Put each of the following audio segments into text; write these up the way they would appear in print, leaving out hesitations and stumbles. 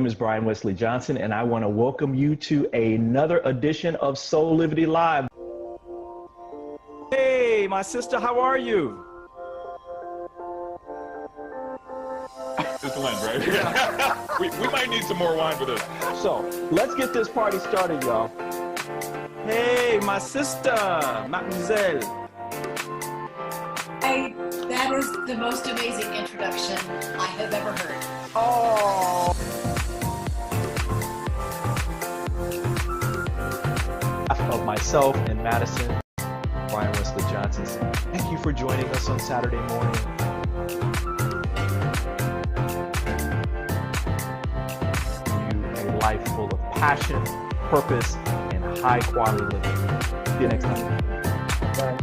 name is Brian Wesley Johnson, and I want to welcome you to another edition of Soulivity Live. Hey, my sister, how are you? This wine, right? Yeah. we might need some more wine for this. So, let's get this party started, y'all. Hey, my sister, mademoiselle. That is the most amazing introduction I have ever heard. Oh. Of myself and Madison, Brian Wesley Johnson. Thank you for joining us on Saturday morning. You a life full of passion, purpose, and high quality living. See you next time. Bye.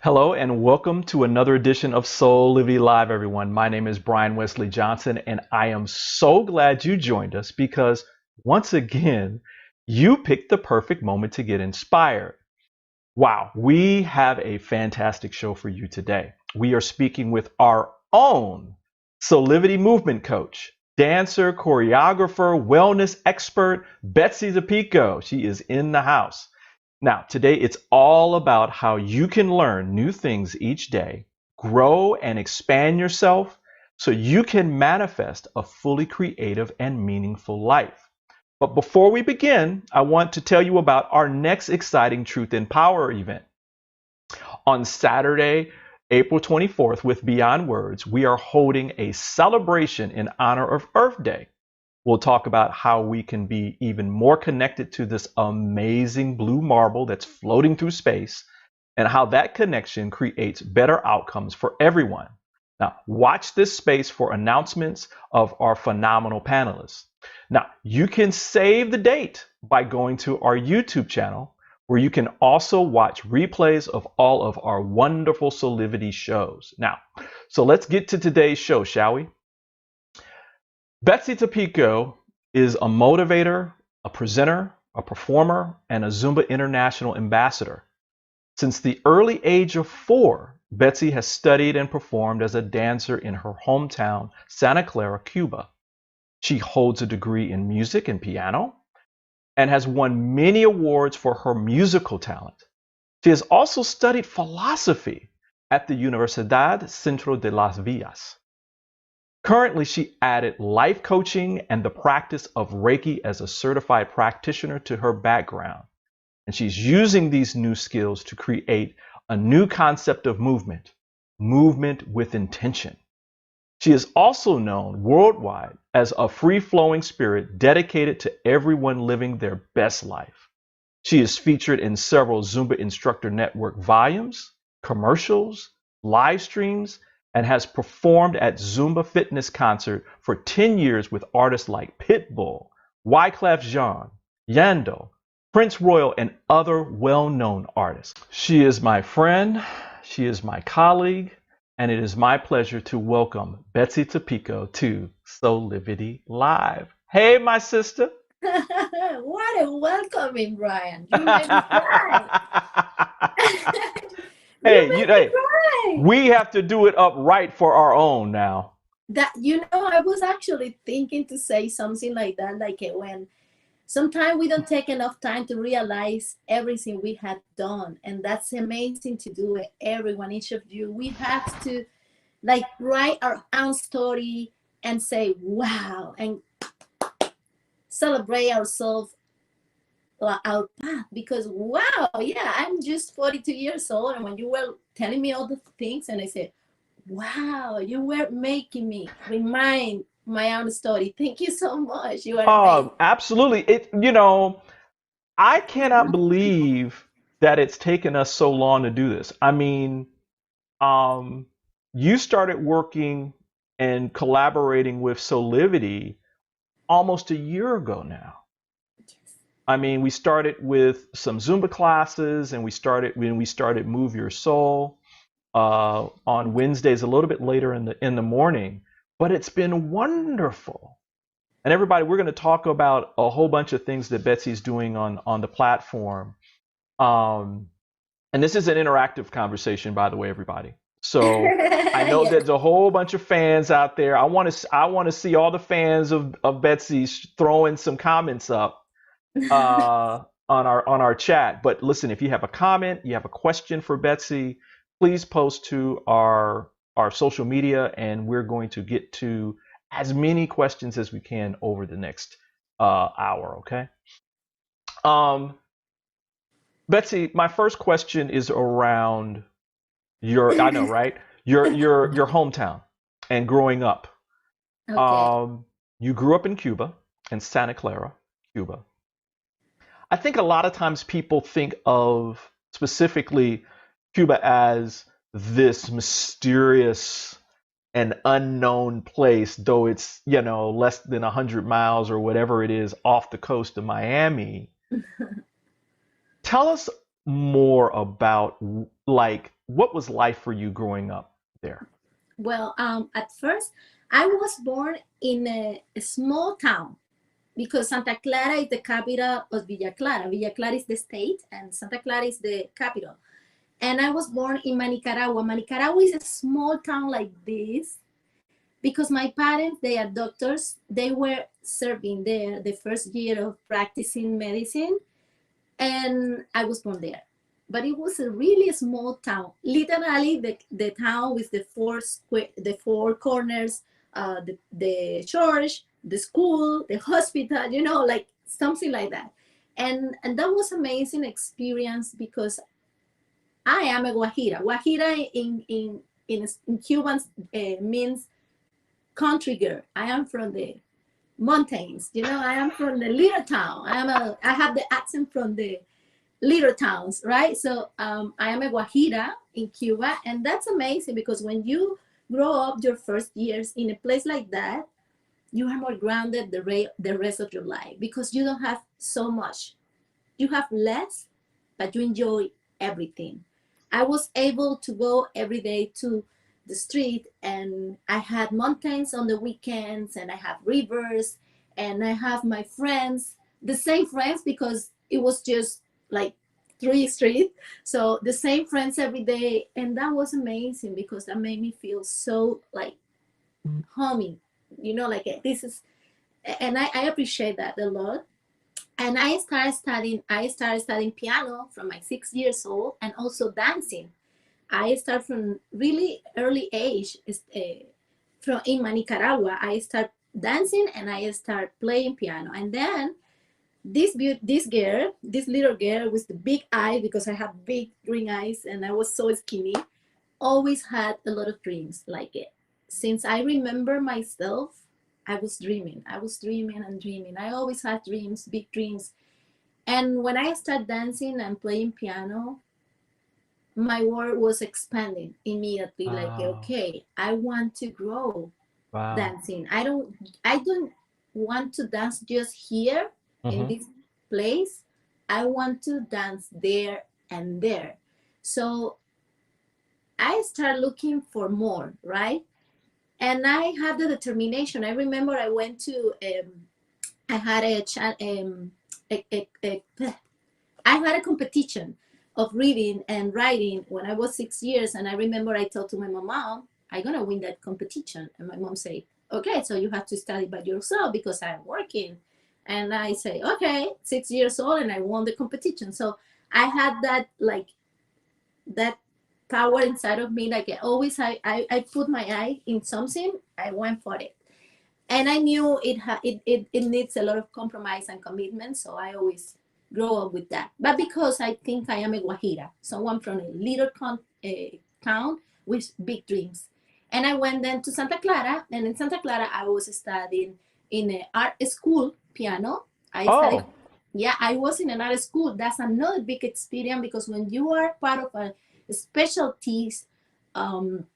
Hello and welcome to another edition of Soulivity Live, everyone. My name is Brian Wesley Johnson, and I am so glad you joined us because once again, you picked the perfect moment to get inspired. Wow, we have a fantastic show for you today. We are speaking with our own Soulivity Movement Coach, dancer, choreographer, wellness expert, Betsy Dopico. She is in the house. Now, today it's all about how you can learn new things each day, grow and expand yourself so you can manifest a fully creative and meaningful life. But before we begin, I want to tell you about our next exciting Truth and Power event. On Saturday, April 24th, with Beyond Words, we are holding a celebration in honor of Earth Day. We'll talk about how we can be even more connected to this amazing blue marble that's floating through space and how that connection creates better outcomes for everyone. Now, watch this space for announcements of our phenomenal panelists. Now, you can save the date by going to our YouTube channel, where you can also watch replays of all of our wonderful Soulivity shows. Now, so let's get to today's show, shall we? Betsy Dopico is a motivator, a presenter, a performer, and a Zumba International ambassador. Since the early age of 4, Betsy has studied and performed as a dancer in her hometown, Santa Clara, Cuba. She holds a degree in music and piano and has won many awards for her musical talent. She has also studied philosophy at the Universidad Centro de las Villas. Currently, she added life coaching and the practice of Reiki as a certified practitioner to her background. And she's using these new skills to create a new concept of movement, movement with intention. She is also known worldwide as a free-flowing spirit dedicated to everyone living their best life. She is featured in several Zumba Instructor Network volumes, commercials, live streams, and has performed at Zumba Fitness Concert for 10 years with artists like Pitbull, Wyclef Jean, Yandel, Prince Royal, and other well-known artists. She is my friend, she is my colleague, and it is my pleasure to welcome Betsy Dopico to Soulivity Live. Hey, my sister. What a welcoming, Brian. You made me cry. Hey, we have to do it upright for our own now. I was actually thinking to say something like that, like when sometimes we don't take enough time to realize everything we have done, and that's amazing to do it. Everyone, each of you, we have to write our own story and say wow and celebrate ourselves, our path, because wow, yeah, I'm just 42 years old, and when you were telling me all the things, and I said, wow, you were making me remind my own story. Thank you so much. You are amazing. Absolutely. I cannot believe that it's taken us so long to do this. I mean, you started working and collaborating with Solivity almost a year ago now. I mean, we started with some Zumba classes, and when we started Move Your Soul on Wednesdays a little bit later in the morning. But it's been wonderful. And everybody, we're going to talk about a whole bunch of things that Betsy's doing on the platform. And And this is an interactive conversation, by the way, everybody. So I know Yeah. there's a whole bunch of fans out there. I want to see all the fans of Betsy throwing some comments up on our chat. But listen, if you have a comment, you have a question for Betsy, please post to our social media, and we're going to get to as many questions as we can over the next hour. Okay. Um, Betsy, my first question is around I know, right? Your hometown and growing up. Okay. Um, you grew up in Cuba, in Santa Clara, Cuba. I think a lot of times people think of specifically Cuba as this mysterious and unknown place, though it's, less than 100 miles or whatever it is off the coast of Miami. Tell us more about, like, what was life for you growing up there? Well, at first, I was born in a small town because Santa Clara is the capital of Villa Clara. Villa Clara is the state, and Santa Clara is the capital. And I was born in Manicaragua. Manicaragua is a small town like this because my parents, they are doctors. They were serving there the first year of practicing medicine, and I was born there. But it was a really small town. Literally, the town with the four corners, the church, the school, the hospital, like something like that. And that was amazing experience because I am a Guajira. Guajira in Cuban means country girl. I am from the mountains. I am from the little town. I have the accent from the little towns, right? So I am a Guajira in Cuba, and that's amazing because when you grow up your first years in a place like that, you are more grounded the rest of your life because you don't have so much. You have less, but you enjoy everything. I was able to go every day to the street, and I had mountains on the weekends, and I have rivers, and I have my friends, the same friends because it was just like three streets. So the same friends every day. And that was amazing because that made me feel so like homey, like this is, and I appreciate that a lot. And I started studying piano from my 6 years old, and also dancing. I start from really early age. From in Nicaragua, I start dancing and I start playing piano. And then this little girl with the big eye, because I have big green eyes and I was so skinny, always had a lot of dreams. Like it. Since I remember myself, I was dreaming. I was dreaming and dreaming. I always had dreams, big dreams. And when I started dancing and playing piano, my world was expanding immediately. Like, Wow. okay, I want to grow Wow. dancing. I don't want to dance just here in Hmm. this place. I want to dance there and there. So I start looking for more, right? And I had the determination. I remember I went to I had I had a competition of reading and writing when I was 6 years. And I remember I told to my mom, I'm gonna win that competition. And my mom said, okay, so you have to study by yourself because I'm working. And I say, okay, 6 years old, and I won the competition. So I had that that power inside of me. Like I put my eye in something, I went for it. And I knew it needs a lot of compromise and commitment. So I always grow up with that. But because I think I am a Guajira, someone from a little town with big dreams. And I went then to Santa Clara, and in Santa Clara, I was studying in an art school piano. I studied, Oh. yeah, I was in an art school. That's another big experience because when you are part of a specialties um,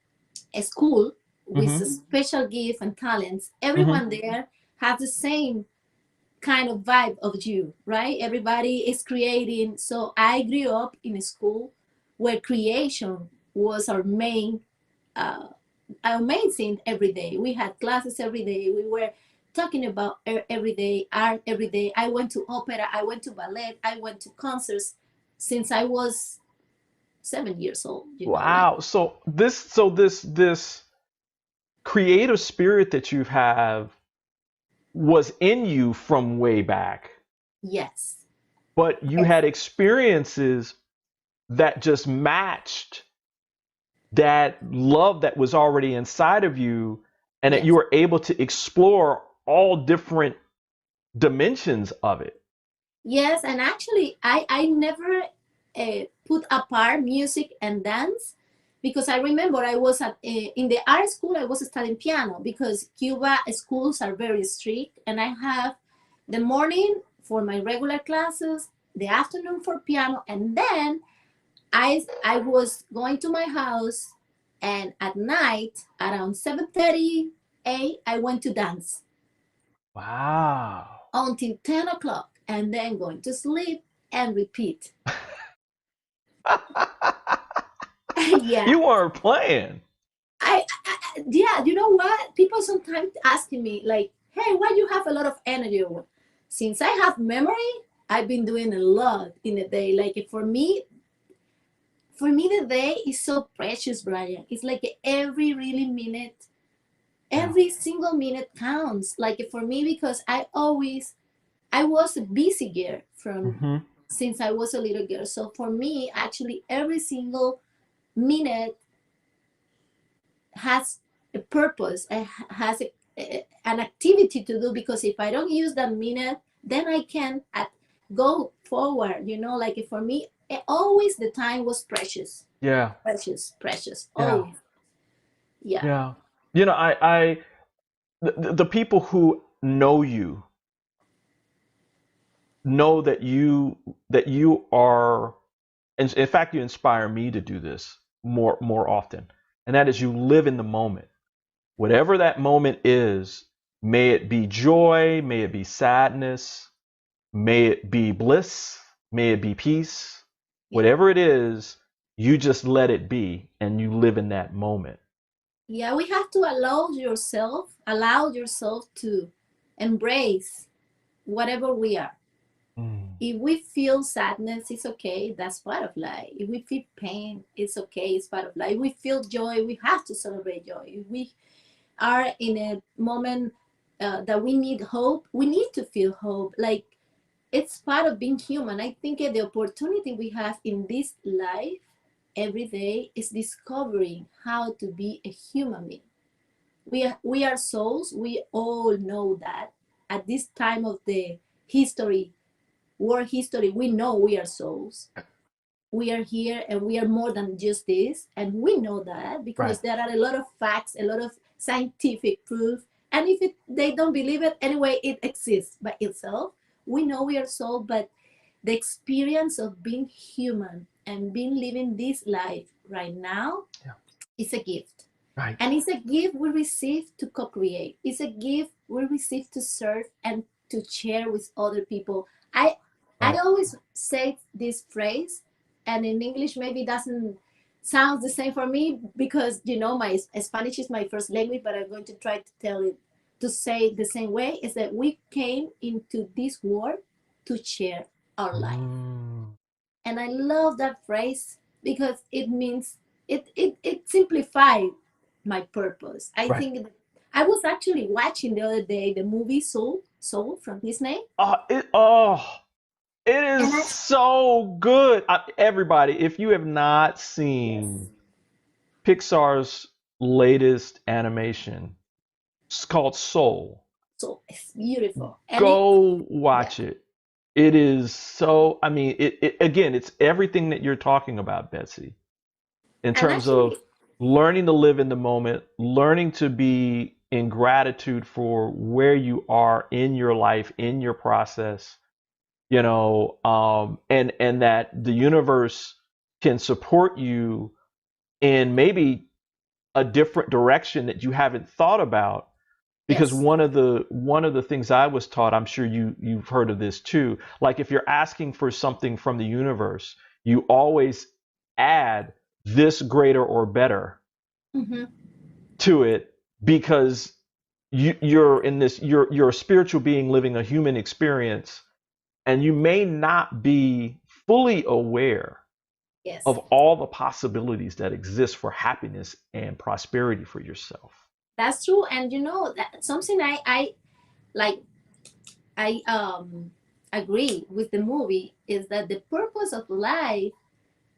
a school with a Hmm. special gift and talents, Hmm. everyone there has the same kind of vibe of you, right? Everybody is creating. So I grew up in a school where creation was uh, our main thing every day. We had classes every day. We were talking about every day, art every day. I went to opera, I went to ballet, I went to concerts since I was 7 years old, like. Wow. So this creative spirit that you have was in you from way back, Yes. but you Yes. had experiences that just matched that love that was already inside of you, and that you Yes. were able to explore all different dimensions of it. Yes, and actually, I never put apart music and dance, because I remember I was at in the art school. I was studying piano because Cuba schools are very strict, and I have the morning for my regular classes, the afternoon for piano, and then I was going to my house, and at night around 7:30 I went to dance Wow. until 10 o'clock, and then going to sleep and repeat. Yeah. You weren't playing. Yeah, you know what? People sometimes asking me like, hey, why you have a lot of energy? Since I have memory, I've been doing a lot in a day. Like for me, the day is so precious, Brian. It's like every really minute, Yeah. every single minute counts. Like for me, because I was a busy girl from Hmm. since I was a little girl. So for me, actually, every single minute has a purpose, has an activity to do. Because if I don't use that minute, then I can go forward. Like for me, always the time was precious, Yeah. precious, precious. Yeah. Always. Yeah. Yeah. You know, the people who know you know that you are, and in fact, you inspire me to do this more often. And that is, you live in the moment. Whatever that moment is, may it be joy, may it be sadness, may it be bliss, may it be peace, Yeah. whatever it is, you just let it be and you live in that moment. Yeah, we have to allow yourself to embrace whatever we are. Mm. If we feel sadness, it's okay. That's part of life. If we feel pain, it's okay. It's part of life. If we feel joy, we have to celebrate joy. If we are in a moment that we need hope, we need to feel hope. Like, it's part of being human. I think the opportunity we have in this life every day is discovering how to be a human being. We are souls. We all know that. At this time of the history, world history, we know we are souls. We are here and we are more than just this, and we know that Right. because there are a lot of facts, a lot of scientific proof. And if they don't believe it anyway, it exists by itself. We know we are soul, but the experience of being human and being living this life right now Yeah. is a gift. Right. And it's a gift we receive to co-create. It's a gift we receive to serve and to share with other people. I Right. always say this phrase, and in English maybe it doesn't sound the same for me because my Spanish is my first language, but I'm going to try to tell it to say the same way. Is that we came into this world to share our life. Mm. And I love that phrase because it means it simplified my purpose. I Right. think I was actually watching the other day the movie Soul from Disney. It is And so good. Everybody, if you have not yes, seen Pixar's latest animation, it's called Soul. so it's beautiful. And Go yeah. watch it. It is so, I mean, again, it's everything that you're talking about, Betsy, in And terms of actually, learning to live in the moment, learning to be in gratitude for where you are in your life, in your process, and that the universe can support you in maybe a different direction that you haven't thought about. Because yes. one of the things I was taught, I'm sure you've heard of this too, like if you're asking for something from the universe, you always add this, greater or better, Hmm. to it, because you're in this, you're a spiritual being living a human experience, and you may not be fully aware Yes, of all the possibilities that exist for happiness and prosperity for yourself. that's true. And you know that something I like I agree with the movie is that the purpose of life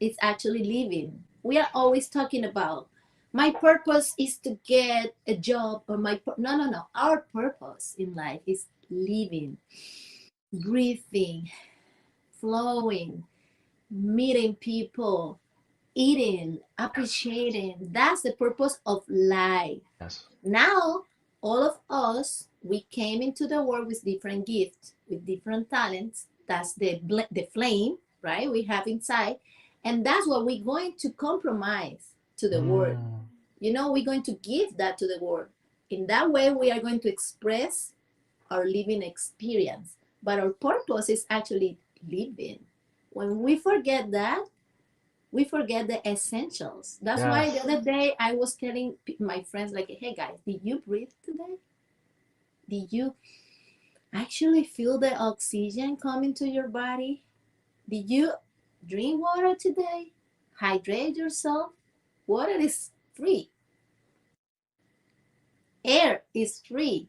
is actually living. We are always talking about my purpose is to get a job or no, no, no. Our purpose in life is living, breathing, flowing, meeting people, eating, appreciating. That's the purpose of life. Yes. Now, all of us, we came into the world with different gifts, with different talents. That's the flame, right? We have inside. And that's what we're going to compromise to the world. Mm. You know, we're going to give that to the world. In that way, we are going to express our living experience. But our purpose is actually living. When we forget that, we forget the essentials. That's why the Yes. other day I was telling my friends, like, hey guys, did you breathe today? Did you actually feel the oxygen coming to your body? Did you drink water today? Hydrate yourself. Water is free. Air is free.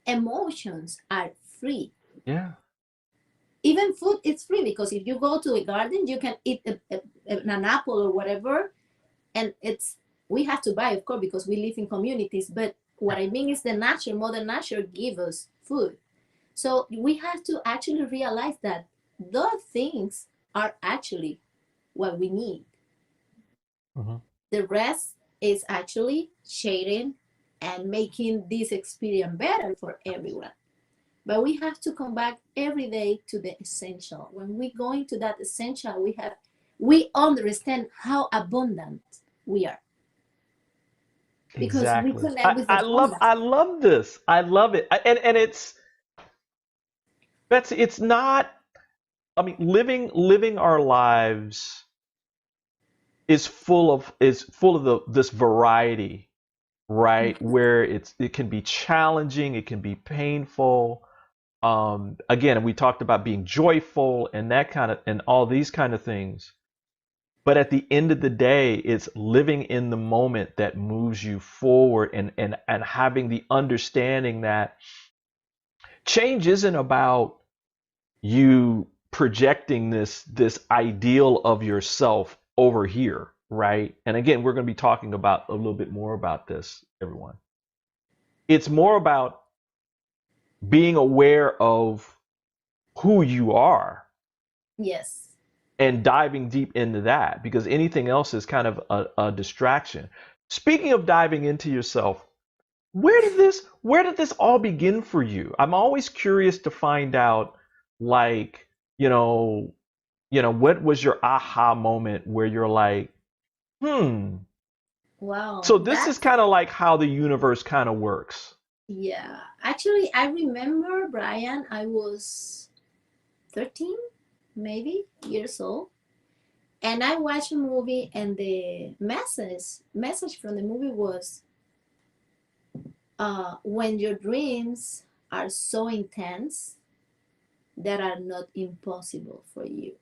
Emotions are free. Yeah. Even food is free, because if you go to a garden, you can eat an apple or whatever, and we have to buy, of course, because we live in communities. But what I mean is the nature, mother nature, give us food. So we have to actually realize that those things are actually what we need. Mm-hmm. The rest is actually sharing and making this experience better for everyone. But we have to come back every day to the essential. When we go into that essential, we understand how abundant we are, because we Exactly. connect with abundance. I love this. I love it. And it's Betsy, it's not, I mean, living our lives is full of this variety, right? Where it can be challenging, it can be painful. Again, we talked about being joyful and that kind of and all these kind of things. But at the end of the day, it's living in the moment that moves you forward, and having the understanding that change isn't about you projecting this ideal of yourself over here, right? And again, we're going to be talking about a little bit more about this, everyone. It's more about being aware of who you are Yes. and diving deep into that, because anything else is kind of a distraction. Speaking of diving into yourself, where did this all begin for you? I'm always curious to find out, like, you know, what was your aha moment where you're like, hmm. Wow. So this is kind of like how the universe kind of works. Yeah. Actually, I remember, Brian, I was 13, maybe years old. And I watched a movie, and the message from the movie was, when your dreams are so intense that are not impossible for you.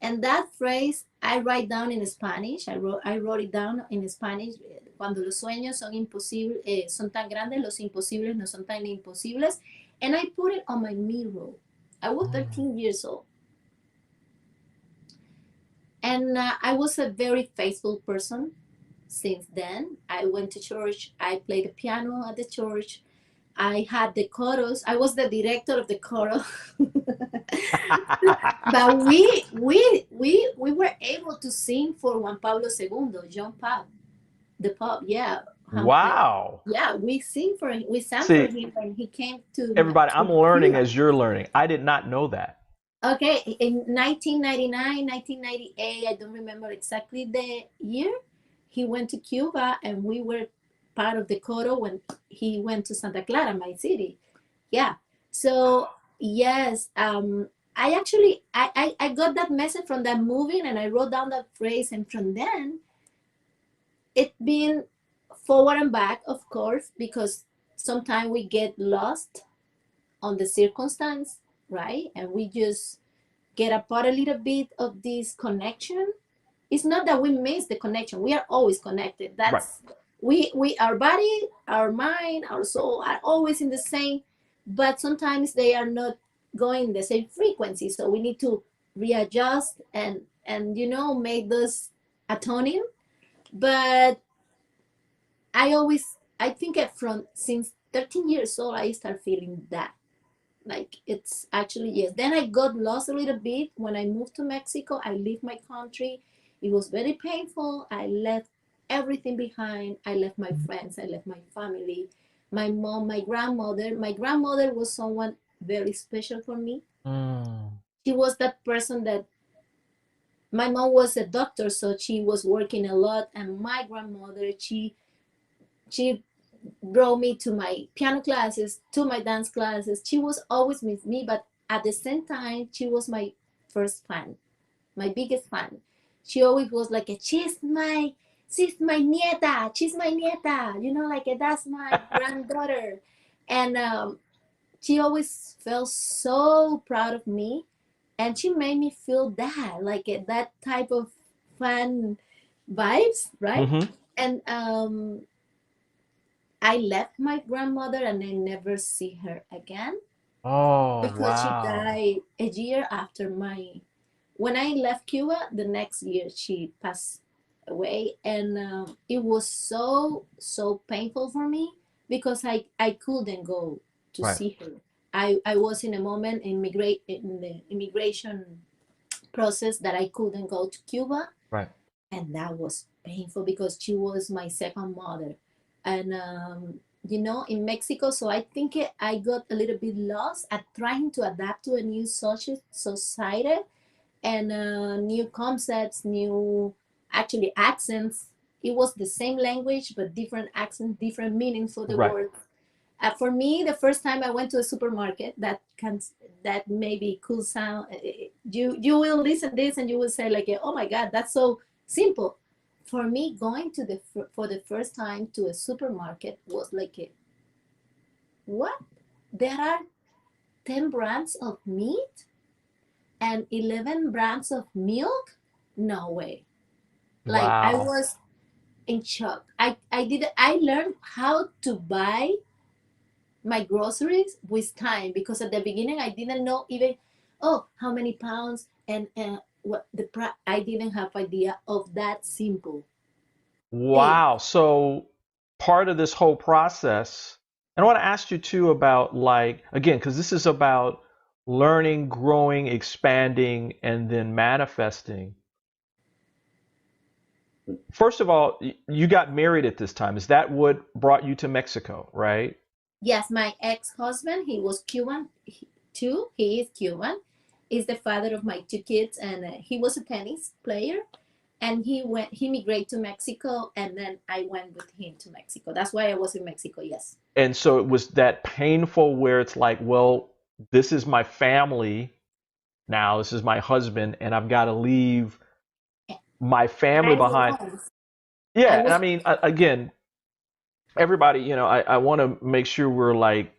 And that phrase I write down in Spanish. I wrote it down in Spanish. Cuando los sueños son imposibles, son tan grandes, los imposibles no son tan imposibles. And I put it on my mirror. I was 13 years old. And I was a very faithful person since then. I went to church. I played the piano at the church. I had the chorus. I was the director of the chorus. But we were able to sing for Juan Pablo II, John Paul, the Pope. Yeah, Wow. yeah. We sang for See, him when he came to everybody, I'm learning Cuba. as you're learning. I did not know that. Okay, in 1999, 1998, I don't remember exactly the year, he went to Cuba, and we were part of the coro when he went to Santa Clara, my city. Yeah. So yes, I actually I got that message from that movie, and I wrote down that phrase, and from then it been forward and back, of course, because sometimes we get lost on the circumstance, right? And we just get apart a little bit of this connection. It's not that we miss the connection. We are always connected. Right. That's we our body, our mind, our soul are always in the same, but sometimes they are not going the same frequency. So we need to readjust and make those atoning. But I think from since 13 years old I start feeling that. Like it's actually, yes. Then I got lost a little bit when I moved to Mexico. I left my country. It was very painful. I left everything behind. I left my friends. I left my family, my mom, my grandmother. My grandmother was someone very special for me. She was that person that my mom was a doctor, so she was working a lot, and my grandmother, she brought me to my piano classes, to my dance classes. She was always with me, but at the same time, she was my first fan, my biggest fan. She always was like, she's my nieta, she's my nieta, like that's my granddaughter. And she always felt so proud of me. And she made me feel that, like that type of fun vibes, right? Mm-hmm. And I left my grandmother and I never see her again Oh, because she wow. died a year after when I left Cuba. The next year she passed away, and it was so painful for me because I couldn't go to Right. see her. I was in a moment in the immigration process that I couldn't go to Cuba, Right. and that was painful because she was my second mother. And in Mexico, so I think I got a little bit lost at trying to adapt to a new society, and new concepts, new actually accents. It was the same language but different accents, different meanings for the Right. word. For me, the first time I went to a supermarket, that maybe could sound, you will listen this and you will say like, oh my God, that's so simple. For me, going for the first time to a supermarket was like, what? There are 10 brands of meat and 11 brands of milk? No way. Like I Wow. was in shock. I learned how to buy my groceries with time, because at the beginning I didn't know even how many pounds and what I didn't have idea of that simple thing. Wow. So part of this whole process, and I want to ask you too about, like, again, because this is about learning, growing, expanding, and then manifesting. First of all, you got married at this time. Is that what brought you to Mexico, right? Yes, my ex-husband, he was Cuban too. He is Cuban. He's the father of my two kids, and he was a tennis player. And he migrated to Mexico, and then I went with him to Mexico. That's why I was in Mexico. Yes. And so it was that painful where it's like, well, this is my family now, this is my husband, and I've got to leave my And family I behind. was. I Yeah, and I was. mean, again, everybody, I want to make sure we're like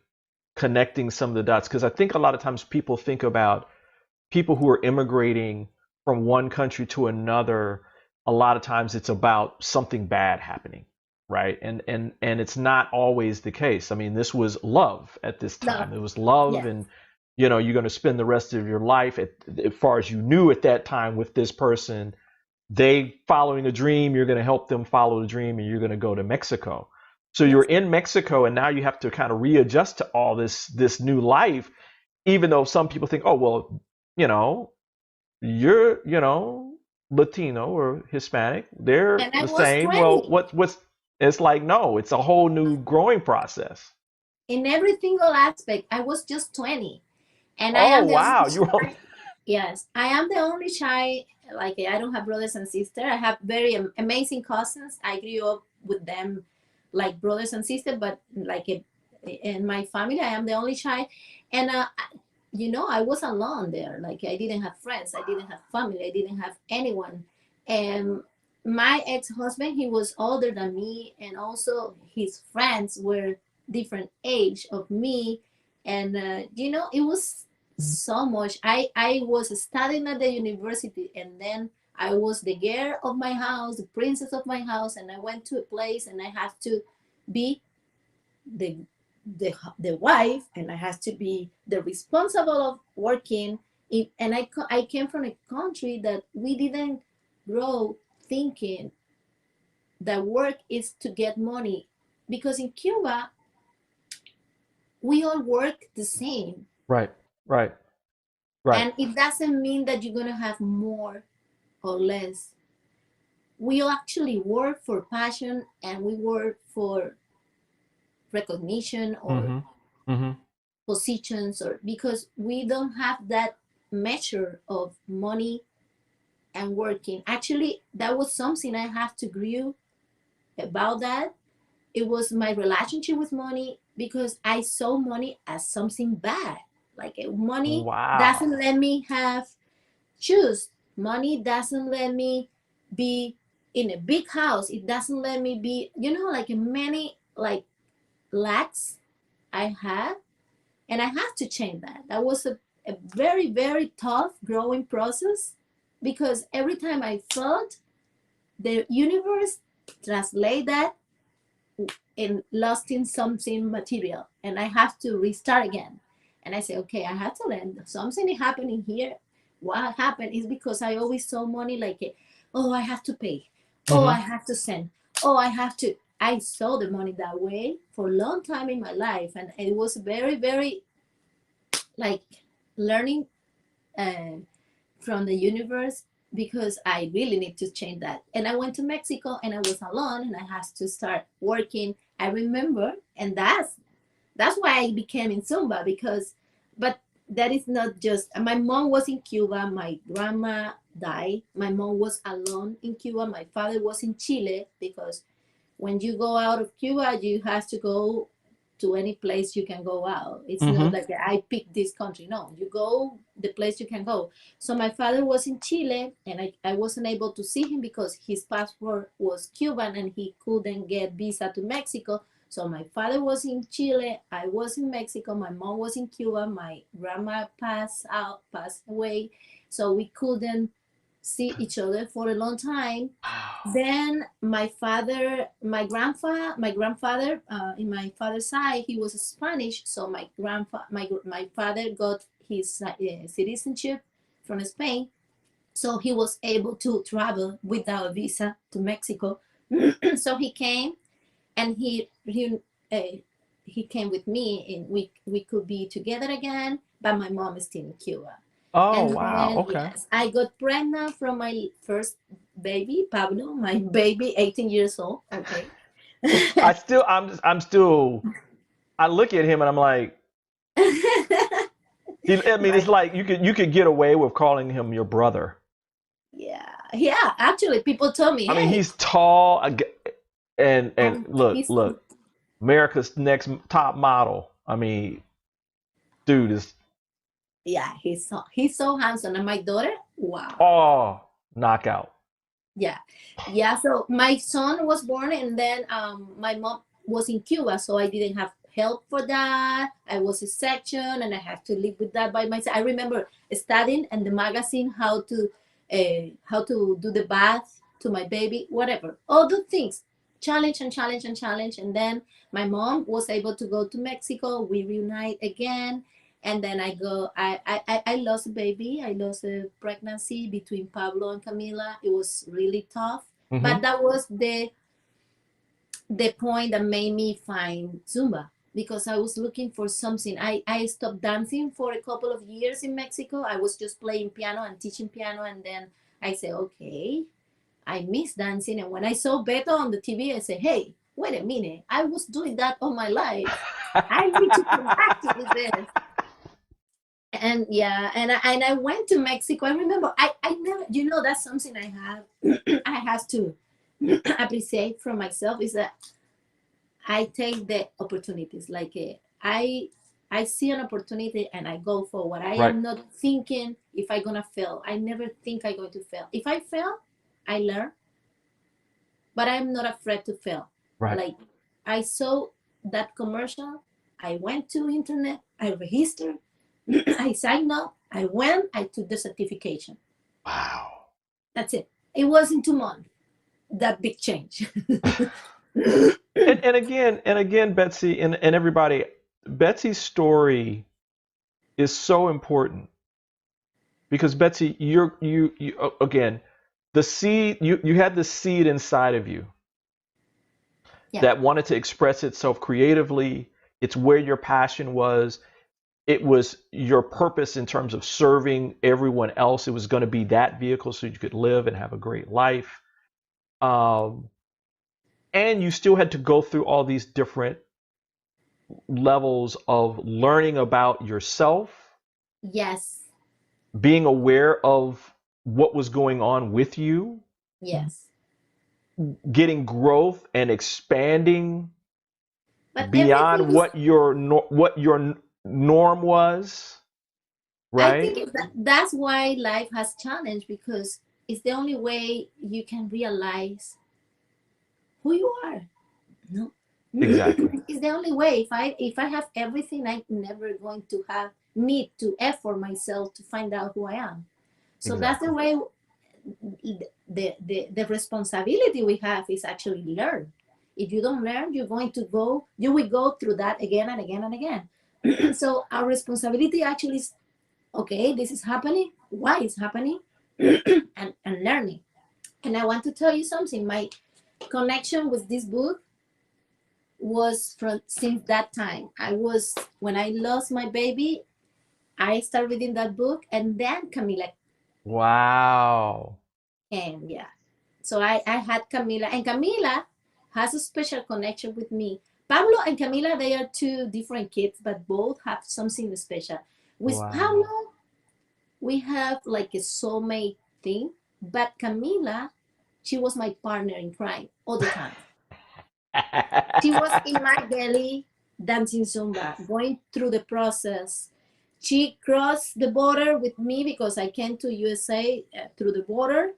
connecting some of the dots, because I think a lot of times people think about people who are immigrating from one country to another. A lot of times it's about something bad happening, right? And it's not always the case. I mean, this was love at this No. time. It was love, Yes. and you're going to spend the rest of your life, as far as you knew at that time, with this person. They following a dream, you're going to help them follow the dream, and you're going to go to Mexico. So you're Yes. in Mexico, and now you have to kind of readjust to all this new life, even though some people think, oh well, you know, you're Latino or Hispanic, they're And I the was same. Well, 20. what's it's like, no, it's a whole new growing process. In every single aspect, I was just 20. And I Oh am the only wow, you were child. Yes, I am the only child. Like I don't have brothers and sisters. I have very amazing cousins. I grew up with them like brothers and sisters, but like in my family, I am the only child. And I was alone there. Like I didn't have friends. I didn't have family. I didn't have anyone. And my ex-husband, he was older than me, and also his friends were different age of me. And it was so much. I was studying at the university, and then I was the girl of my house, the princess of my house, and I went to a place and I had to be the the wife, and I had to be the responsible of working. And I came from a country that we didn't grow thinking that work is to get money, because in Cuba we all work the same. Right. Right. Right. And it doesn't mean that you're going to have more or less. We actually work for passion, and we work for recognition or Mm-hmm. Mm-hmm. positions, or because we don't have that measure of money and working. Actually, that was something I have to grow about that. It was my relationship with money, because I saw money as something bad. Like money Wow. doesn't let me have choose. Money doesn't let me be in a big house. It doesn't let me be, like many like lacks I had, and I have to change that. That was a very, very tough growing process, because every time I felt, the universe translate that and lost in something material, and I have to restart again. And I say, okay, I have to learn something happening here. What happened is because I always saw money like, oh, I have to pay, oh, I Mm-hmm. have to send, oh, I have to. I saw the money that way for a long time in my life, and it was very, very like learning uh, from the universe, because I really need to change that. And I went to Mexico and I was alone and I had to start working. I remember, and that's why I became in Zumba, because, but that is not just, my mom was in Cuba, my grandma died, my mom was alone in Cuba, my father was in Chile, because when you go out of Cuba, you have to go to any place you can go out. It's not Mm-hmm. like I picked this country. No, you go the place you can go. So my father was in Chile, and I wasn't able to see him because his passport was Cuban and he couldn't get visa to Mexico. So my father was in Chile, I was in Mexico, my mom was in Cuba, my grandma passed away. So we couldn't see each other for a long time. Then my grandfather, in my father's side, he was Spanish. So my father got his citizenship from Spain. So he was able to travel without a visa to Mexico. So he came, and he came with me, and we could be together again. But my mom is still in Cuba. Oh, And wow. then, Okay. yes, I got pregnant from my first baby, Pablo, my baby, 18 years old. Okay. I look at him and I'm like, I mean, it's Right. like you could get away with calling him your brother. Yeah. Yeah. Actually, people told me, I mean, hey, he's tall, and and look, America's next top model. I mean, dude is yeah, he's so handsome. And my daughter, wow. oh knockout. Yeah. Yeah. So my son was born, and then my mom was in Cuba, so I didn't have help for that. I was a section, and I had to live with that by myself. I remember studying in the magazine how to do the bath to my baby, whatever, all the things, challenge and challenge and challenge. And then my mom was able to go to Mexico. We reunite again, and then I lost a baby. I lost a pregnancy between Pablo and Camila. It was really tough, but Hmm. that was the point that made me find Zumba, because I was looking for something. I stopped dancing for a couple of years in Mexico. I was just playing piano and teaching piano, and then I said, okay, I miss dancing. And when I saw Beto on the TV, I said, hey, wait a minute, I was doing that all my life. I need to come back to this. And yeah, and I went to Mexico. I remember I never, that's something I have I have to appreciate from myself, is that I take the opportunities. Like I see an opportunity and I go forward. I Right. am not thinking if I'm gonna fail. I never think I'm going to fail. If I fail, I learn, but I'm not afraid to fail. Right. Like I saw that commercial, I went to internet, I registered, I signed up, I went, I took the certification. Wow. That's it. It was in 2 months, that big change. And again, Betsy and everybody, Betsy's story is so important because Betsy, you again, the seed you had the seed inside of you Yeah. that wanted to express itself creatively. It's where your passion was. It was your purpose in terms of serving everyone else. It was going to be that vehicle so you could live and have a great life. Um, and you still had to go through all these different levels of learning about yourself, Yes. being aware of what was going on with you, Yes. getting growth and expanding But everything beyond is, what your norm was, I think right? that's why life has challenge, because it's the only way you can realize who you are. No. Exactly. It's the only way. If I have everything, I'm never going to have need to effort myself to find out who I am. So that's the Exactly. way. The responsibility we have is actually learn. If you don't learn, you will go through that again and again and again. So our responsibility actually is, okay, this is happening, why it's happening, and learning. And I want to tell you something. My connection with this book was from since that time. When I lost my baby, I started reading that book, and then Camila Wow. came. Yeah. So I had Camila, and Camila has a special connection with me. Pablo and Camila, they are two different kids, but both have something special. With Wow. Pablo, we have like a soulmate thing, but Camila, she was my partner in crime all the time. She was in my belly dancing Zumba, going through the process. She crossed the border with me because I came to USA through the border,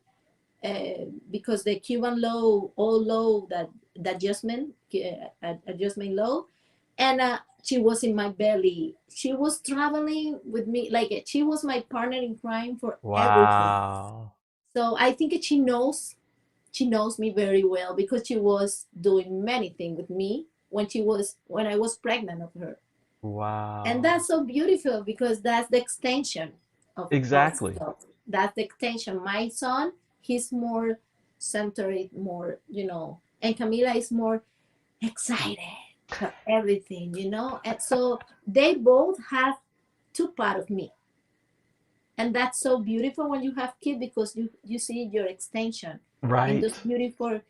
because the Cuban law, all law that the adjustment law, and she was in my belly. She was traveling with me, like she was my partner in crime for everything. Wow. So I think that she knows me very well because she was doing many things with me when I was pregnant of her. And Wow. that's so beautiful because that's the extension of us. Exactly. So that's the extension. My son, he's more centered, more, and Camila is more excited for everything. And so they both have two part of me. And that's so beautiful when you have kids because you see your extension and Right. those beautiful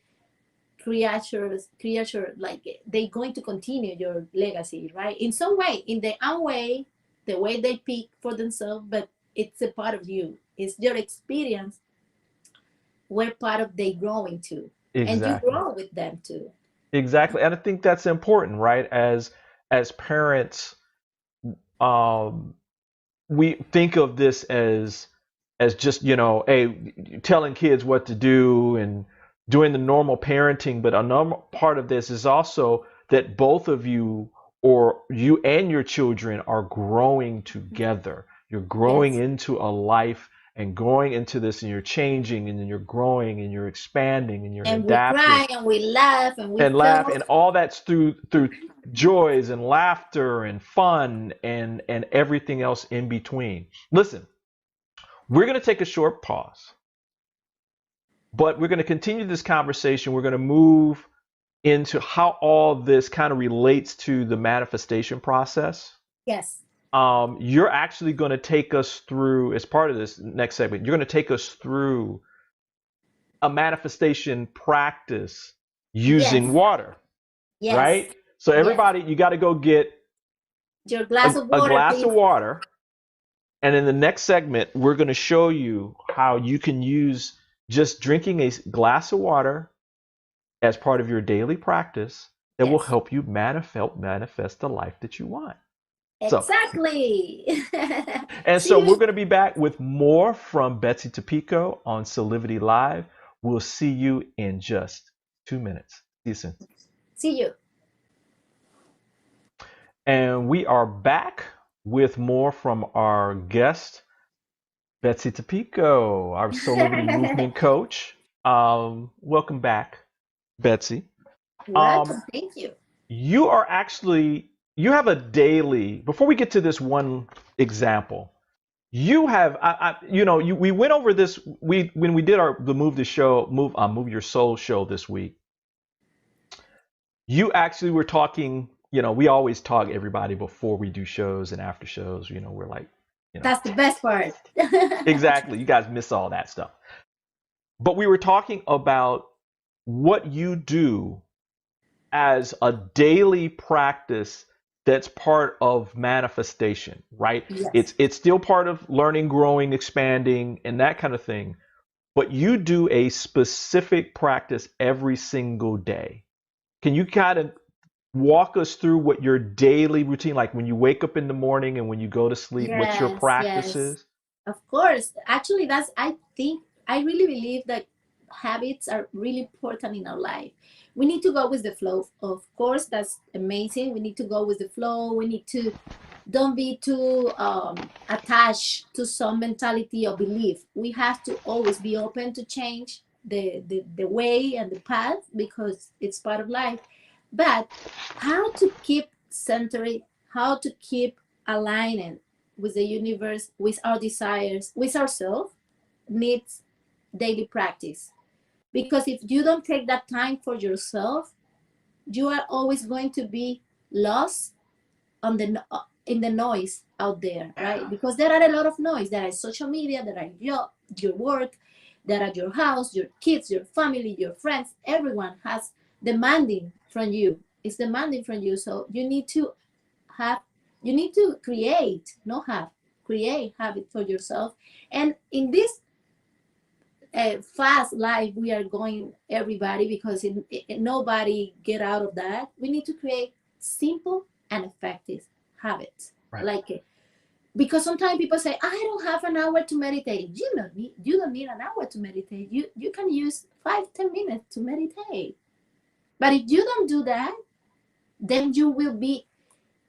creature like they going to continue your legacy, right? In some way, in their own way, the way they pick for themselves, but it's a part of you. It's your experience where part of they growing to, and you Exactly. grow with them too. Exactly. And I think that's important, right? As parents, um, we think of this as just, hey, telling kids what to do and doing the normal parenting, but a normal part of this is also that both of you or you and your children are growing together. You're growing Yes. into a life and growing into this, and you're changing and then you're growing and you're expanding and you're And we adapting cry and we laugh and we and laugh, feel. and all that's through joys and laughter and fun and everything else in between. Listen, we're going to take a short pause, but we're going to continue this conversation. We're going to move into how all this kind of relates to the manifestation process. Yes. You're actually going to take us through, as part of this next segment, you're going to take us through a manifestation practice Yes. using water, Yes. right? So Yes. everybody, you got to go get Your glass of a water, glass of please. water. And in the next segment, we're going to show you how you can use just drinking a glass of water as part of your daily practice that will Yes. help you manifest the life that you want. So, Exactly. and See so we're you. going to be back with more from Betsy Dopico on Solivity Live. We'll see you in just 2 minutes. See you soon. See you. And we are back. with more from our guest, Betsy Dopico, our Soulivity Movement Coach. Welcome back, Betsy. Um, Welcome. Thank you. you are actually, you have a daily, before we get to this one example, you have, we went over this, when we did the Move Your Soul show this week, you actually were talking, we always talk everybody before we do shows and after shows, we're like, you know, That's the best part. exactly. You guys miss all that stuff. But we were talking about what you do as a daily practice that's part of manifestation, right? Yes. It's still part of learning, growing, expanding, and that kind of thing. But you do a specific practice every single day. Can you kind of walk us through what your daily routine, like when you wake up in the morning and when you go to sleep, what your Yes, practice yes. is? Of course. Actually, I think, I really believe that habits are really important in our life. We need to go with the flow. Of course, that's amazing. We need to go with the flow. We need to don't be too attached to some mentality or belief. We have to always be open to change the way and the path because it's part of life. But how to keep centered, how to keep aligning with the universe, with our desires, with ourselves, needs daily practice. Because if you don't take that time for yourself, you are always going to be lost on the in the noise out there, right? Because there are a lot of noise. There are social media, there are your work, there are your house, your kids, your family, your friends. Everyone has demanding from you. It's demanding from you. So have you need to create, not have, create habit for yourself. And in this fast life we are going, everybody, because nobody get out of that. We need to create simple and effective habits, Right. like because sometimes people say, I don't have an hour to meditate. You don't need an hour to meditate. You can use 5-10 minutes to meditate. But if you don't do that, then you will be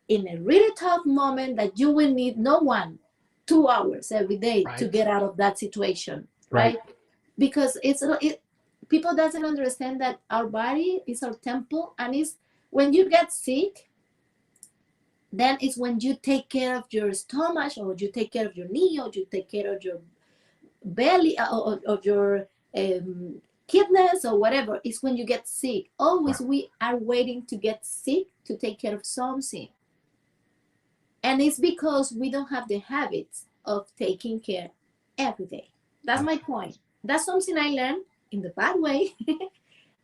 in a really tough moment that you will need no one 2 hours every day to Right. get out of that situation, Right. right? Because people doesn't understand that our body is our temple, and is when you get sick, then it's when you take care of your stomach, or you take care of your knee, or you take care of your belly, or of your kidneys, or whatever. It's when you get sick. Always Right. we are waiting to get sick to take care of something. And it's because we don't have the habits of taking care every day. That's my Gotcha. point. That's something I learned in the bad way,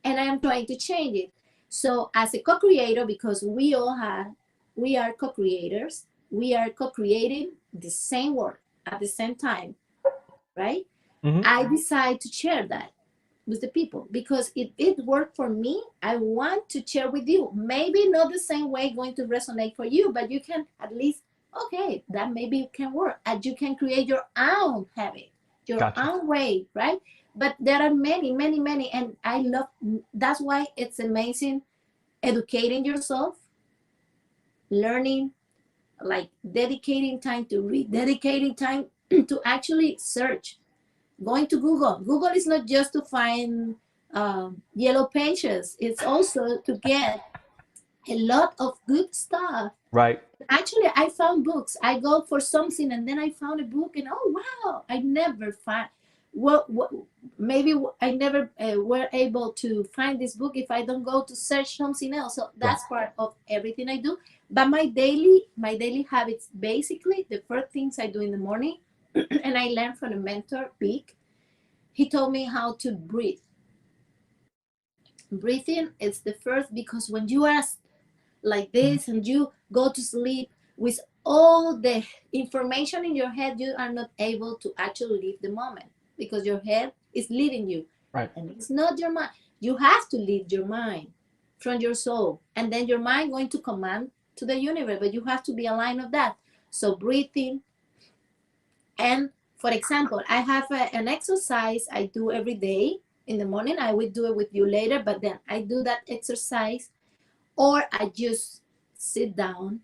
and I am trying to change it. So as a co-creator, because we are co-creators, we are co-creating the same work at the same time, right? Hmm. I decide to share that with the people because it worked for me. I want to share with you. Maybe not the same way going to resonate for you, but you can at least, okay, that maybe can work. And you can create your own habit, your Gotcha. own way, right? But there are many, many, many. And I love, that's why it's amazing educating yourself, learning, like dedicating time to read, dedicating time to actually search, going to Google. Google is not just to find yellow pages. It's also to get a lot of good stuff. Right. Actually, I found books. I go for something and then I found a book, and oh wow, I never find. What maybe I never were able to find this book if I don't go to search something else. So Right. that's part of everything I do. But my daily habits, basically the first things I do in the morning, and I learned from a mentor, Peak. He told me how to breathe. Breathing is the first, because when you are like Mhm. this and you go to sleep with all the information in your head, you are not able to actually live the moment because your head is leading you, Right. and it's not your mind. You have to lead your mind from your soul, and then your mind going to command to the universe, but you have to be aligned with that. So breathing. And for example, I have an exercise I do every day in the morning. I will do it with you later, but then I do that exercise, or I just sit down.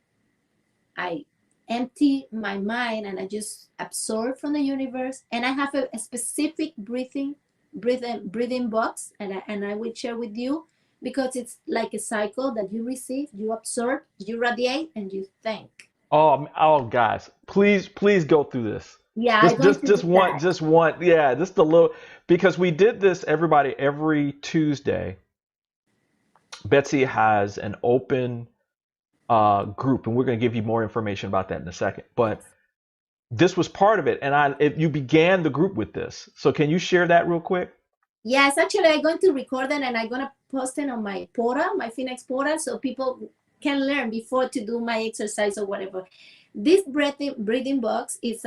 I empty my mind and I just absorb from the universe. And I have a specific breathing box, and I will share with you, because it's like a cycle that you receive, you absorb, you radiate, and you thank. Oh, guys, please go through this. Yeah, I'm going to do that. Just one, yeah, just a little, because we did this, everybody, every Tuesday. Betsy has an open group, and we're going to give you more information about that in a second. But this was part of it, and you began the group with this. So can you share that real quick? Yes, actually, I'm going to record it and I'm going to post it on my portal, my Phoenix portal, so people can learn before to do my exercise or whatever. This breathing box is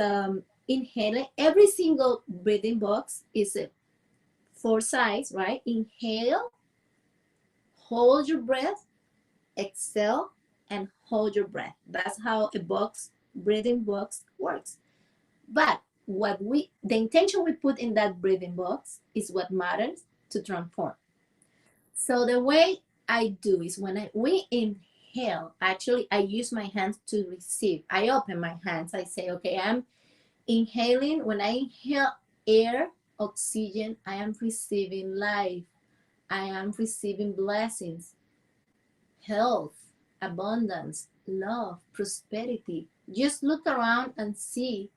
inhaling. Every single breathing box is a 4 sides, right? Inhale, hold your breath, exhale, and hold your breath. That's how a breathing box works. But the intention we put in that breathing box is what matters to transform. So the way I do is when we inhale, actually I use my hands to receive. I open my hands. I say, okay, I'm inhaling. When I inhale air, oxygen, I am receiving life. I am receiving blessings, health, abundance, love, prosperity. Just look around and see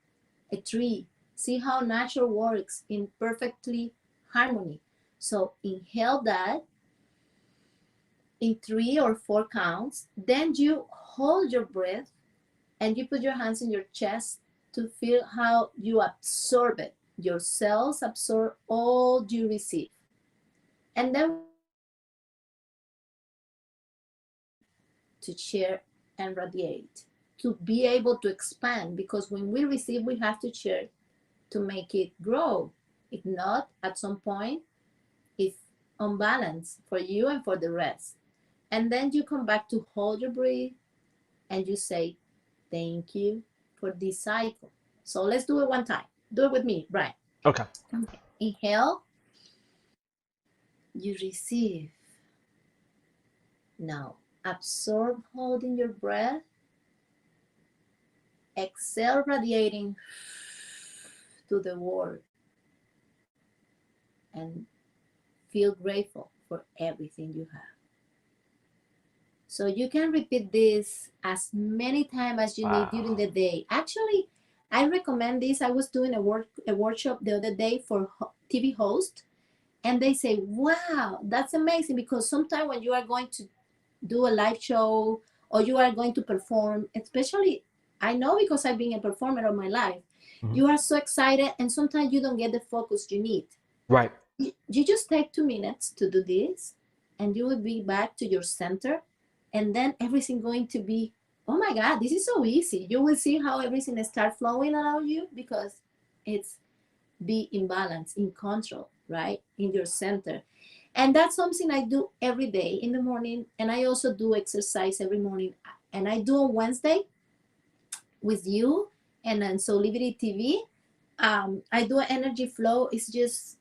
a tree. See how nature works in perfectly harmony. So inhale that in 3 or 4 counts. Then you hold your breath and you put your hands in your chest to feel how you absorb it. Your cells absorb all you receive. And then to share and radiate, to be able to expand, because when we receive, we have to share to make it grow. If not, at some point, it's unbalanced for you and for the rest. And then you come back to hold your breath and you say, thank you for this cycle. So let's do it one time. Do it with me, Brian. Okay. Inhale, you receive. Now, absorb, holding your breath. Exhale, radiating to the world. And feel grateful for everything you have. So you can repeat this as many times as you need during the day. Actually, I recommend this. I was doing a workshop the other day for TV hosts, and they say, wow, that's amazing, because sometimes when you are going to do a live show or you are going to perform, especially, I know because I've been a performer all my life, you are so excited and sometimes you don't get the focus you need. Right. You just take 2 minutes to do this and you will be back to your center, and then everything going to be, oh my God, this is so easy. You will see how everything start flowing around you, because it's be in balance, in control, right? In your center. And that's something I do every day in the morning. And I also do exercise every morning. And I do on Wednesday with you and on Soulivity TV. I do an energy flow. It's just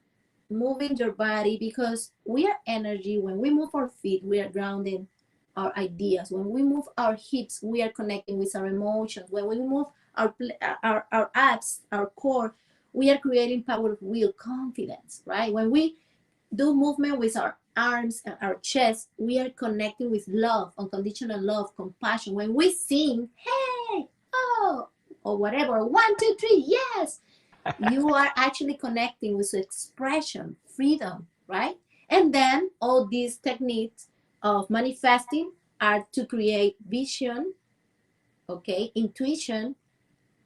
moving your body, because we are energy. When we move our feet, we are grounding our ideas. When we move our hips, we are connecting with our emotions. When we move our abs, our core, we are creating power of will, confidence, right? When we do movement with our arms and our chest, we are connecting with love, unconditional love, compassion. When we sing, hey, oh, or whatever, 1, 2, 3, yes, you are actually connecting with expression, freedom, right? And then all these techniques of manifesting are to create vision, okay, intuition,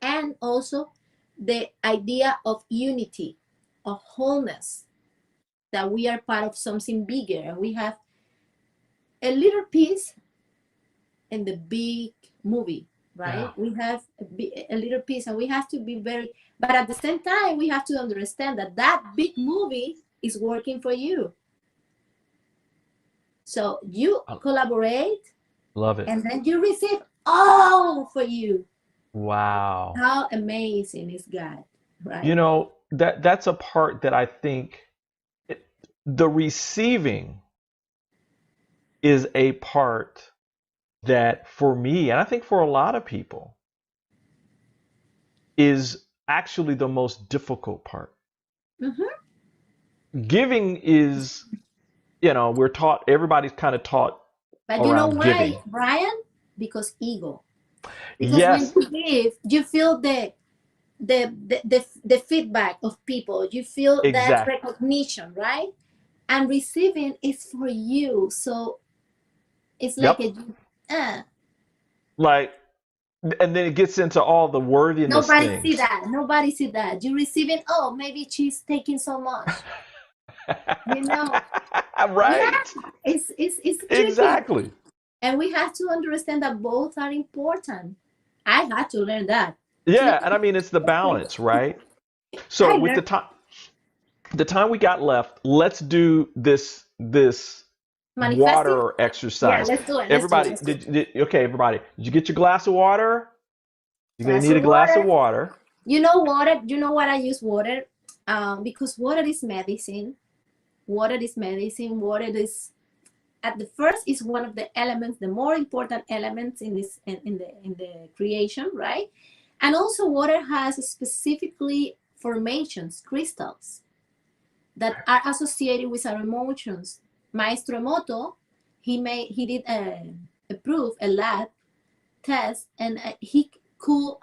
and also the idea of unity, of wholeness, that we are part of something bigger and we have a little piece in the big movie, right? Yeah. We have a little piece, and we have to be very, but at the same time, we have to understand that that big movie is working for you. So you collaborate. Love it. And then you receive all for you. Wow. How amazing is God, right? You know, that's a part that I think the receiving is a part that for me, and I think for a lot of people, is actually the most difficult part. Hmm. Giving is, we're taught, everybody's kind of taught But you know around why, giving. Brian? Because ego. Because when Yes, you give, you feel the feedback of people. You feel that exactly. recognition, right? And receiving is for you. So it's like Yep. a uh, Like, and then it gets into all the worthiness nobody see things. that. Nobody see that. You receiving, oh, maybe she's taking so much. You know, yeah, Right. it's tricky. Exactly. And we have to understand that both are important. I had to learn that too. Yeah, and I mean it's the balance, right? So I with learned the time we got left, let's do this manifesting. water Yeah, exercise. let's do it. Let's do it. Everybody, Let's do it. okay, everybody, did you get your glass of water? You're gonna Glass need of a glass of water. water. You know water. You know what I use water? Because water is medicine. Water is medicine. Water is at the first is one of the elements, the more important elements in this in the creation, right? And also water has specifically formations, crystals that are associated with our emotions. Maestro Emoto, he did a proof, a lab test, and he could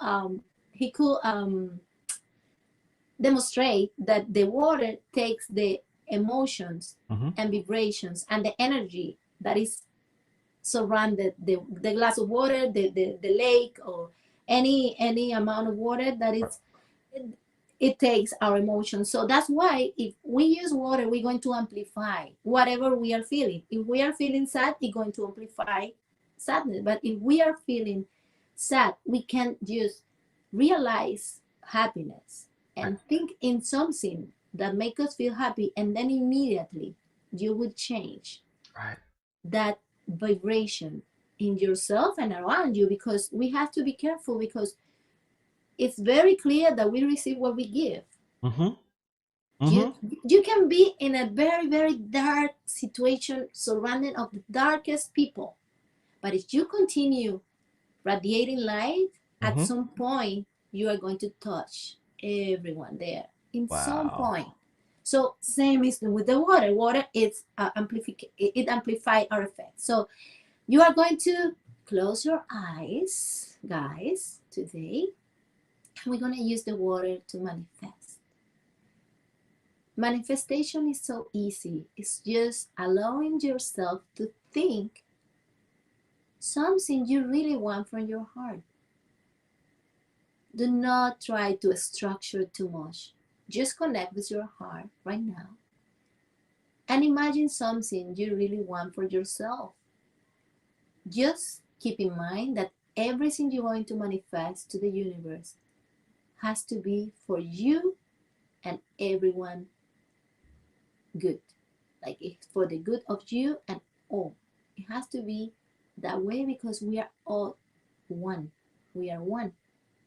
demonstrate that the water takes the emotions Hmm. and vibrations and the energy that is surrounded the glass of water, the lake, or any amount of water that is it takes our emotions. So that's why if we use water, we're going to amplify whatever we are feeling. If we are feeling sad, it's going to amplify sadness. But if we are feeling sad, we can just realize happiness and think in something that make us feel happy, and then immediately you will change Right. that vibration in yourself and around you, because we have to be careful, because it's very clear that we receive what we give. Hmm. you Hmm. you can be in a very very dark situation surrounded of the darkest people, but if you continue radiating light, at Hmm. some point you are going to touch everyone there in some Wow. point. So same is with the water. Water is it amplify our effect. So you are going to close your eyes, guys, today. We're going to use the water to manifest. Manifestation is so easy. It's just allowing yourself to think something you really want from your heart. Do not try to structure too much. Just connect with your heart right now and imagine something you really want for yourself. Just keep in mind that everything you're going to manifest to the universe has to be for you and everyone good. Like it's for the good of you and all. It has to be that way because we are all one. We are one.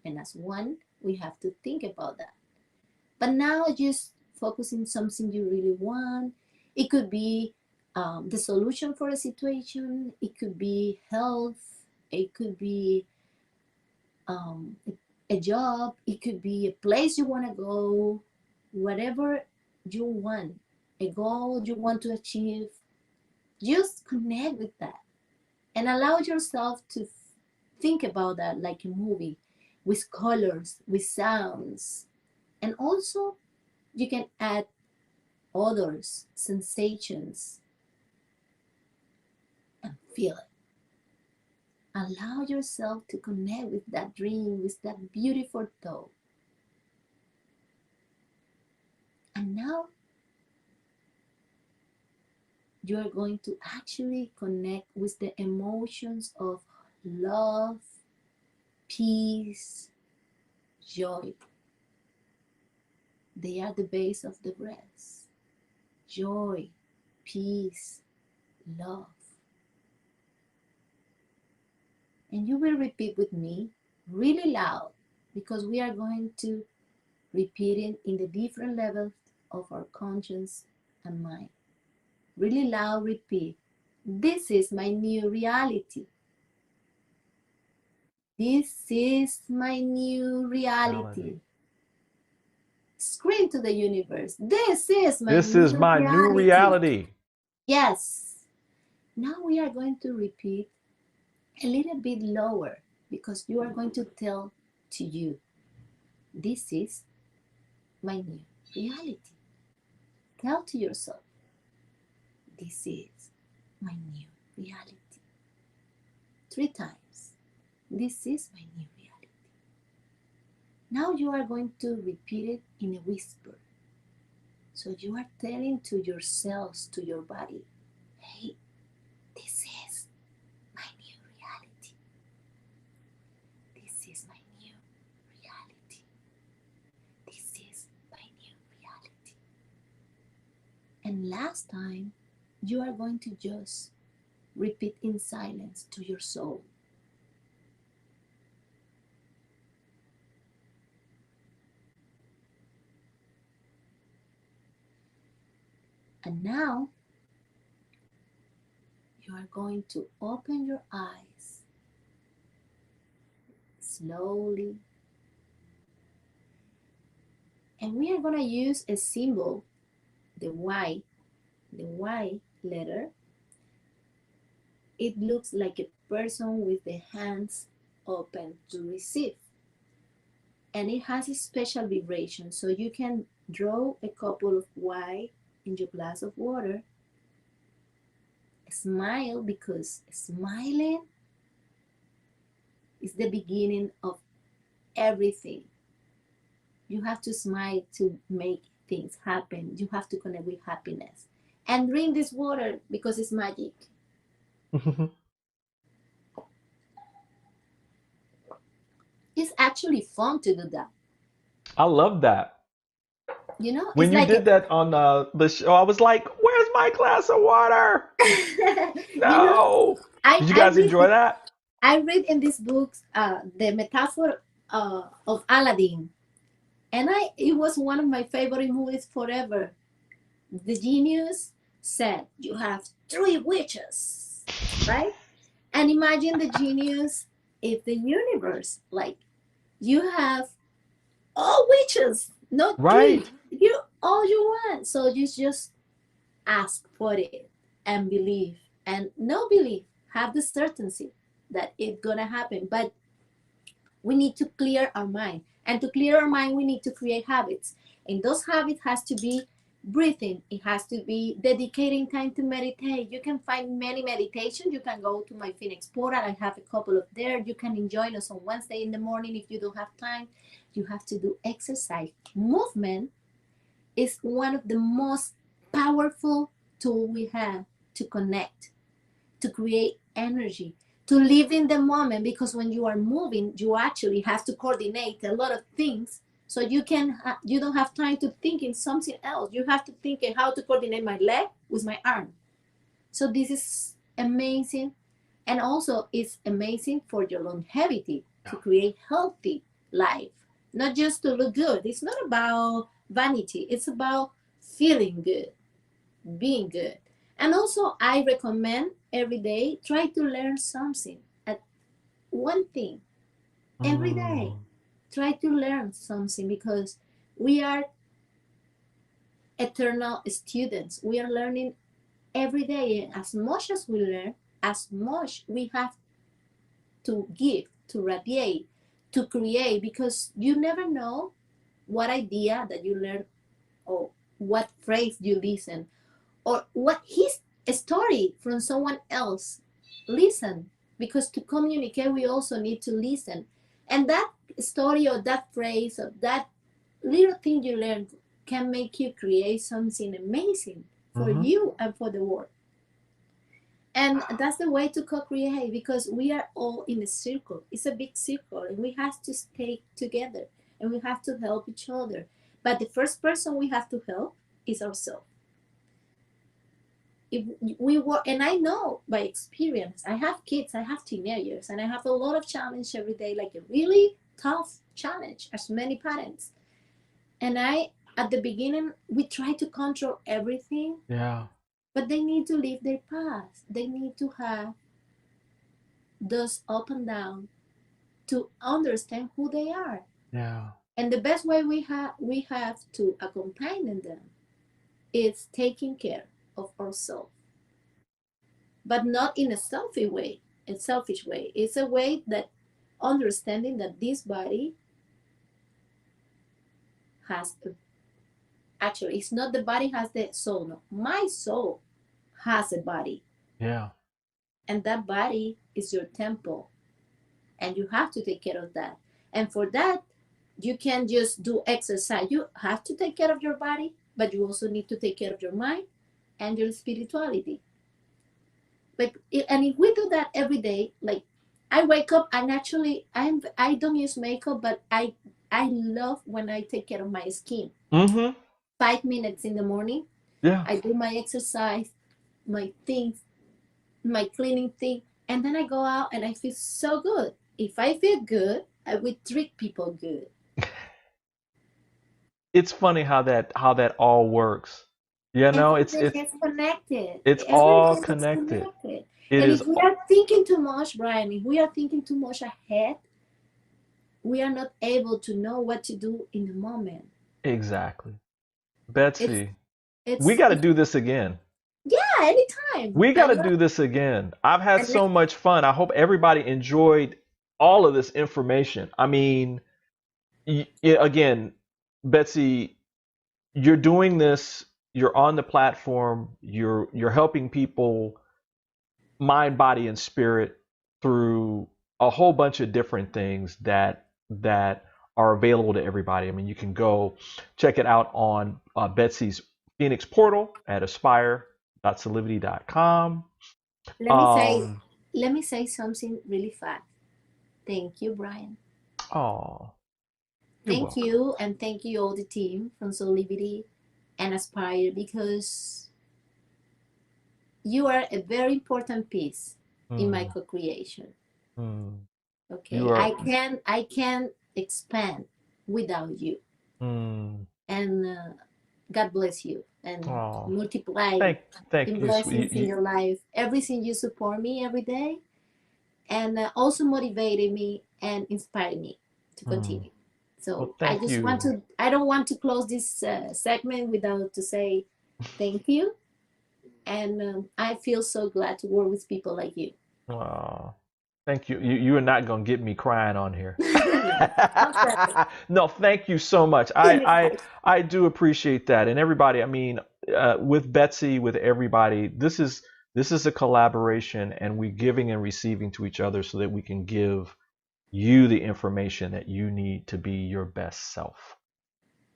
And as one, we have to think about that. But now just focusing something you really want. It could be the solution for a situation. It could be health. It could be um, a job. It could be a place you want to go. Whatever you want, a goal you want to achieve, just connect with that and allow yourself to think about that like a movie with colors, with sounds. And also, you can add others, sensations, and feel it. Allow yourself to connect with that dream, with that beautiful thought. And now you are going to actually connect with the emotions of love, peace, joy. They are the base of the breath. Joy, peace, love. And you will repeat with me really loud because we are going to repeat it in the different levels of our conscience and mind. Really loud, repeat. This is my new reality. This is my new reality. Scream to the universe. This is my new reality. Yes. Now we are going to repeat a little bit lower because you are going to tell to you, this is my new reality. Tell to yourself, this is my new reality. 3 times. This is my new reality. Now you are going to repeat it in a whisper. So you are telling to yourselves, to your body, hey, this is my new reality. This is my new reality. This is my new reality. And last time, you are going to just repeat in silence to your soul. And now, you are going to open your eyes slowly. And we are going to use a symbol, the Y letter. It looks like a person with the hands open to receive. And it has a special vibration, so you can draw a couple of Y in your glass of water. Smile, because smiling is the beginning of everything. You have to smile to make things happen. You have to connect with happiness. And drink this water because it's magic. It's actually fun to do that. I love that. You know, When it's you like did that on the show, I was like, "Where's my glass of water?" you know, No. Did you guys enjoy that? I read in this book the metaphor of Aladdin, and it was one of my favorite movies forever. The genius said, "You have 3 wishes," right? And imagine the genius if the universe, like, you have all wishes, not 3. Right. You all you want. So you just ask for it and believe, and no belief, have the certainty that it's gonna happen. But we need to clear our mind, and to clear our mind we need to create habits, and those habits has to be breathing. It has to be dedicating time to meditate. You can find many meditations. You can go to my Phoenix portal. I have a couple of there. You can join us on Wednesday in the morning if you don't have time. You have to do exercise. Movement is one of the most powerful tool we have to connect, to create energy, to live in the moment, because when you are moving, you actually have to coordinate a lot of things. So you don't have time to think in something else. You have to think in how to coordinate my leg with my arm. So this is amazing. And also it's amazing for your longevity, to create healthy life, not just to look good. It's not about vanity. It's about feeling good, being good. And also I recommend every day, try to learn something, at one thing every day. Try to learn something, because we are eternal students. We are learning every day, and as much as we learn, as much we have to give, to radiate, to create, because you never know what idea that you learn, or what phrase you listen, or what his story from someone else. Listen, because to communicate we also need to listen, and that story or that phrase or that little thing you learned can make you create something amazing for you and for the world. And that's the way to co-create, because we are all in a circle. It's a big circle, and we have to stay together, and we have to help each other. But the first person we have to help is ourselves. If we were, and I know by experience, I have kids, I have teenagers, and I have a lot of challenge every day, like a really tough challenge, as many parents. And at the beginning, we try to control everything. Yeah. But they need to live their path. They need to have those up and down, to understand who they are. Yeah. And the best way we have to accompany them is taking care of ourselves, but not in a selfish way. It's a way that understanding that this body has actually, it's not the body has the soul. No, my soul has a body, Yeah. and that body is your temple, and you have to take care of that. And for that, you can't just do exercise. You have to take care of your body, but you also need to take care of your mind and your spirituality. And if we do that every day, like I wake up and actually I don't use makeup, but I love when I take care of my skin. Mm-hmm. 5 minutes in the morning, Yeah. I do my exercise, my things, my cleaning thing, and then I go out and I feel so good. If I feel good, I will treat people good. It's funny how that all works. You know, Everything is connected. it's all Everything is connected. connected. It And is if we are thinking too much, Brian, if we are thinking too much ahead, we are not able to know what to do in the moment. exactly. Betsy, we It's got to do this again. yeah, anytime. We got to do this again. I've had so much fun. I hope everybody enjoyed all of this information. I mean, again, Betsy, you're doing this, you're on the platform, you're helping people mind, body, and spirit through a whole bunch of different things that are available to everybody. I mean, you can go check it out on Betsy's Phoenix portal at aspire.solivity.com. Let me say something really fast. Thank you, Brian. Oh, thank you, and thank you all the team from Solivity and Aspire, because you are a very important piece in my co-creation. Okay, I can expand without you. And God bless you and multiply thank blessings in your life. Everything you support me every day, and also motivated me and inspired me to continue. So I just want to, I don't want to close this segment without to say thank you. And I feel so glad to work with people like you. Thank you. You are not going to get me crying on here. No, thank you so much. I do appreciate that. And everybody, I mean, with Betsy, with everybody, this is a collaboration, and we're giving and receiving to each other so that we can give you the information that you need to be your best self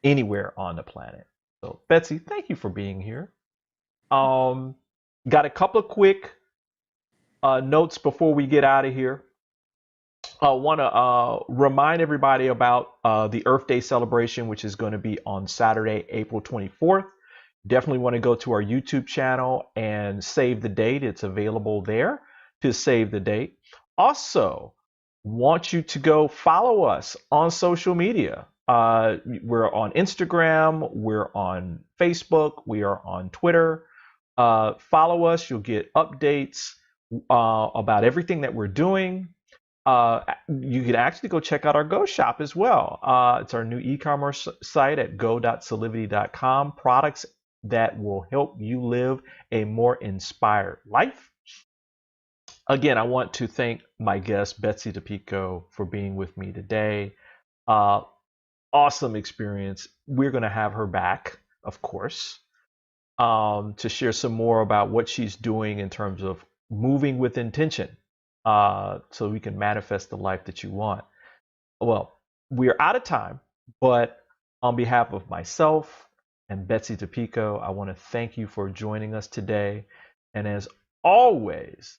anywhere on the planet. So Betsy, thank you for being here. Got a couple of quick notes before we get out of here. I want to remind everybody about the Earth Day celebration, which is going to be on Saturday, April 24th. Definitely want to go to our YouTube channel and save the date. It's available there to save the date. Also, want you to go follow us on social media. We're on Instagram, we're on Facebook, we are on Twitter. Follow us. You'll get updates about everything that we're doing. You can actually go check out our Go Shop as well. It's our new e-commerce site at go.solivity.com. Products that will help you live a more inspired life. Again, I want to thank my guest, Betsy Dopico, for being with me today. Awesome experience. We're going to have her back, of course, to share some more about what she's doing in terms of moving with intention, so we can manifest the life that you want. Well, we are out of time, but on behalf of myself and Betsy Dopico, I want to thank you for joining us today. And as always,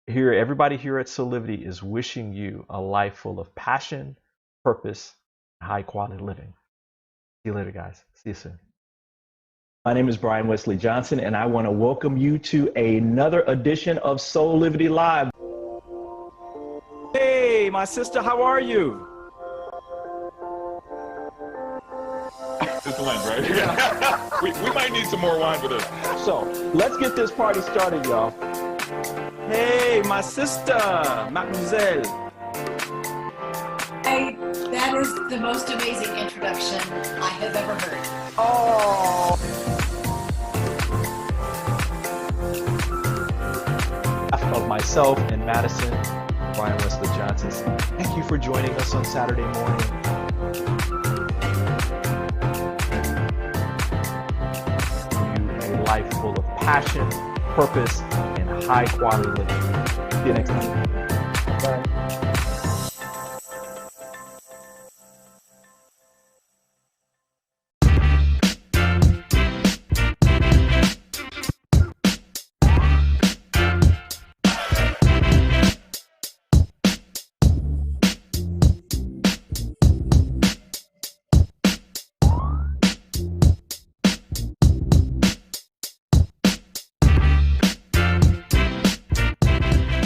everybody here at Solivity is wishing you a life full of passion, purpose, and high quality living. See you later, guys. See you soon. My name is Brian Wesley Johnson, and I want to welcome you to another edition of Soulivity Live. Hey, my sister, how are you? This wine, right? Yeah. we might need some more wine for this. So let's get this party started, y'all. Hey, my sister, mademoiselle. That is the most amazing introduction I have ever heard. Of myself and Madison, Brian Wesley Johnson, thank you for joining us on Saturday morning. You a life full of passion, purpose, and high quality living. See you next time.